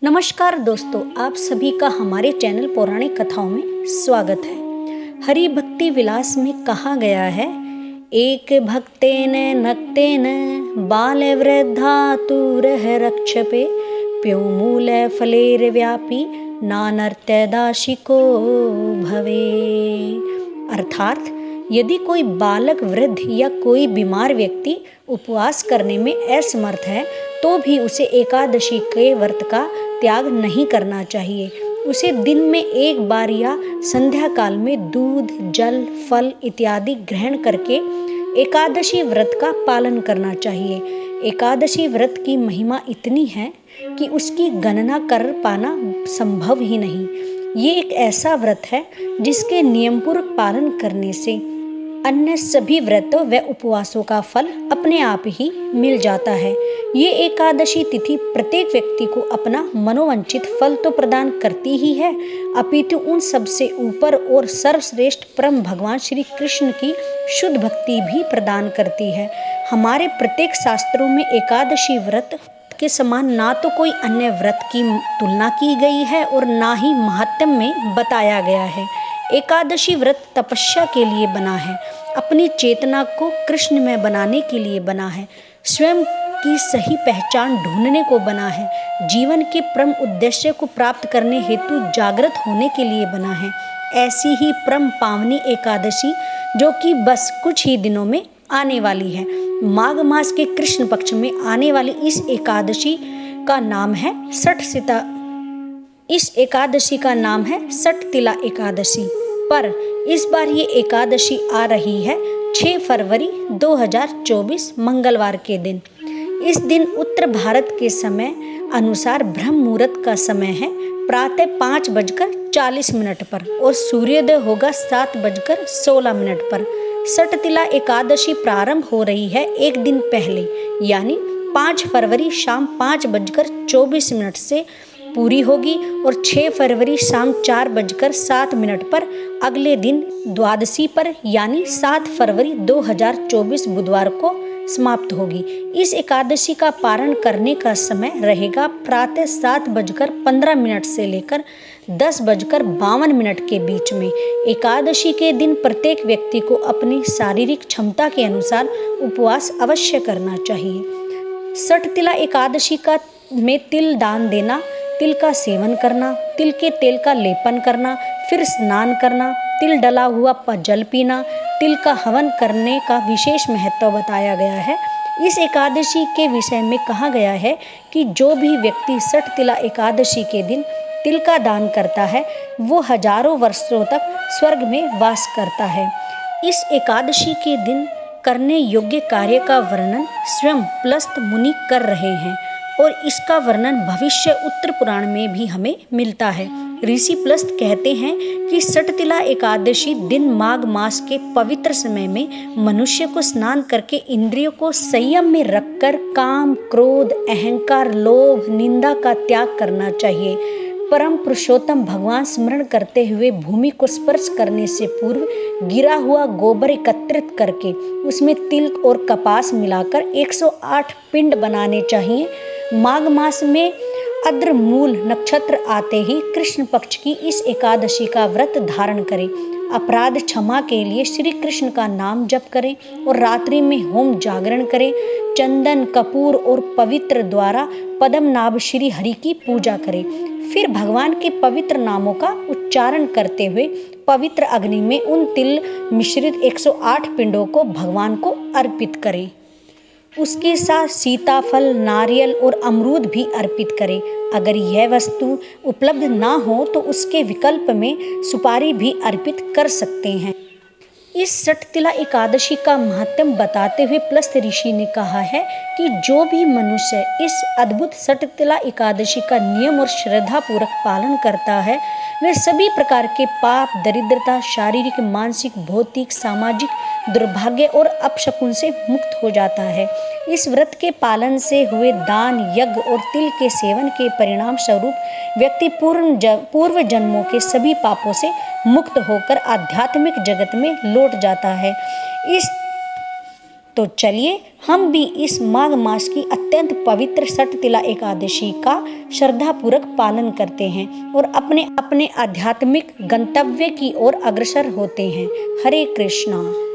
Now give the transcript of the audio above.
नमस्कार दोस्तों, आप सभी का हमारे चैनल पौराणिक कथाओं में स्वागत है। हरि भक्ति विलास में कहा गया है, एक भक्तेन नक्तेन बाल वृद्धा तुरह रक्षपे प्यो मूल फलेर व्यापी नानर्त्यदाशिको भवे। अर्थात यदि कोई बालक, वृद्ध या कोई बीमार व्यक्ति उपवास करने में असमर्थ है तो भी उसे एकादशी के व्रत का त्याग नहीं करना चाहिए। उसे दिन में एक बार या संध्या काल में दूध, जल, फल इत्यादि ग्रहण करके एकादशी व्रत का पालन करना चाहिए। एकादशी व्रत की महिमा इतनी है कि उसकी गणना कर पाना संभव ही नहीं। ये एक ऐसा व्रत है जिसके नियमपूर्वक पालन करने से अन्य सभी व्रतों व उपवासों का फल अपने आप ही मिल जाता है। ये एकादशी तिथि प्रत्येक व्यक्ति को अपना मनोवांछित फल तो प्रदान करती ही है, अपितु उन सबसे ऊपर और सर्वश्रेष्ठ परम भगवान श्री कृष्ण की शुद्ध भक्ति भी प्रदान करती है। हमारे प्रत्येक शास्त्रों में एकादशी व्रत के समान ना तो कोई अन्य व्रत की तुलना की गई है और ना ही महात्म्य में बताया गया है। एकादशी व्रत तपस्या के लिए बना है, अपनी चेतना को कृष्ण में बनाने के लिए बना है, स्वयं की सही पहचान ढूंढने को बना है, जीवन के परम उद्देश्य को प्राप्त करने हेतु जागृत होने के लिए बना है। ऐसी ही परम पावनी एकादशी जो कि बस कुछ ही दिनों में आने वाली है, माघ मास के कृष्ण पक्ष में आने वाली इस एकादशी का नाम है सठ तिला एकादशी। पर इस बार ये एकादशी आ रही है 6 फरवरी 2024 मंगलवार के दिन। इस दिन उत्तर भारत के समय अनुसार ब्रह्म मुहूर्त का समय है प्रातः 5:40 पर और सूर्योदय होगा 7:16 पर। सठ तिला एकादशी प्रारंभ हो रही है एक दिन पहले, यानी 5 फरवरी शाम 5:24 से पूरी होगी और 6 फरवरी शाम 4:07 पर अगले दिन द्वादशी पर यानी 7 फरवरी 2024 बुधवार को समाप्त होगी। इस एकादशी का पारण करने का समय रहेगा प्रातः 7:15 से लेकर 10:52 के बीच में। एकादशी के दिन प्रत्येक व्यक्ति को अपनी शारीरिक क्षमता के अनुसार उपवास अवश्य करना चाहिए। सठ तिला एकादशी में तिल दान देना, तिल का सेवन करना, तिल के तेल का लेपन करना, फिर स्नान करना, तिल डला हुआ जल पीना, तिल का हवन करने का विशेष महत्व बताया गया है। इस एकादशी के विषय में कहा गया है कि जो भी व्यक्ति सठ तिला एकादशी के दिन तिल का दान करता है वो हजारों वर्षों तक स्वर्ग में वास करता है। इस एकादशी के दिन करने योग्य कार्य का वर्णन स्वयं पुलस्त मुनि कर रहे हैं और इसका वर्णन भविष्य उत्तर पुराण में भी हमें मिलता है। ऋषि पुलस्त कहते हैं कि सठ तिला एकादशी दिन माघ मास के पवित्र समय में मनुष्य को स्नान करके इंद्रियों को संयम में रखकर काम, क्रोध, अहंकार, लोभ, निंदा का त्याग करना चाहिए। परम पुरुषोत्तम भगवान स्मरण करते हुए भूमि को स्पर्श करने से पूर्व गिरा हुआ गोबर एकत्रित करके उसमें तिल और कपास मिलाकर 108 पिंड बनाने चाहिए। माघ मास में अद्र मूल नक्षत्र आते ही कृष्ण पक्ष की इस एकादशी का व्रत धारण करें। अपराध क्षमा के लिए श्री कृष्ण का नाम जप करें और रात्रि में होम जागरण करें। चंदन, कपूर और पवित्र द्वारा पद्मनाभ श्री हरि की पूजा करें। फिर भगवान के पवित्र नामों का उच्चारण करते हुए पवित्र अग्नि में उन तिल मिश्रित 108 पिंडों को भगवान को अर्पित करें। उसके साथ सीताफल, नारियल और अमरूद भी अर्पित करें। अगर यह वस्तु उपलब्ध ना हो तो उसके विकल्प में सुपारी भी अर्पित कर सकते हैं। इस सठ तिला एकादशी का महत्व बताते हुए पुलस्त ऋषि ने कहा है कि जो भी मनुष्य इस अद्भुत सठ तिला एकादशी का नियम और श्रद्धा पूर्वक पालन करता है वह सभी प्रकार के पाप, दरिद्रता, शारीरिक, मानसिक, भौतिक, सामाजिक दुर्भाग्य और अपशकुन से मुक्त हो जाता है। इस व्रत के पालन से हुए दान, यज्ञ और तिल के सेवन के परिणाम स्वरूप व्यक्ति पूर्व जन्मों के सभी पापों से मुक्त होकर आध्यात्मिक जगत में लौट जाता है। तो चलिए हम भी इस माघ मास की अत्यंत पवित्र सटतिला एकादशी का श्रद्धापूर्वक पालन करते हैं और अपने अपने आध्यात्मिक गंतव्य की ओर अग्रसर होते हैं। हरे कृष्णा।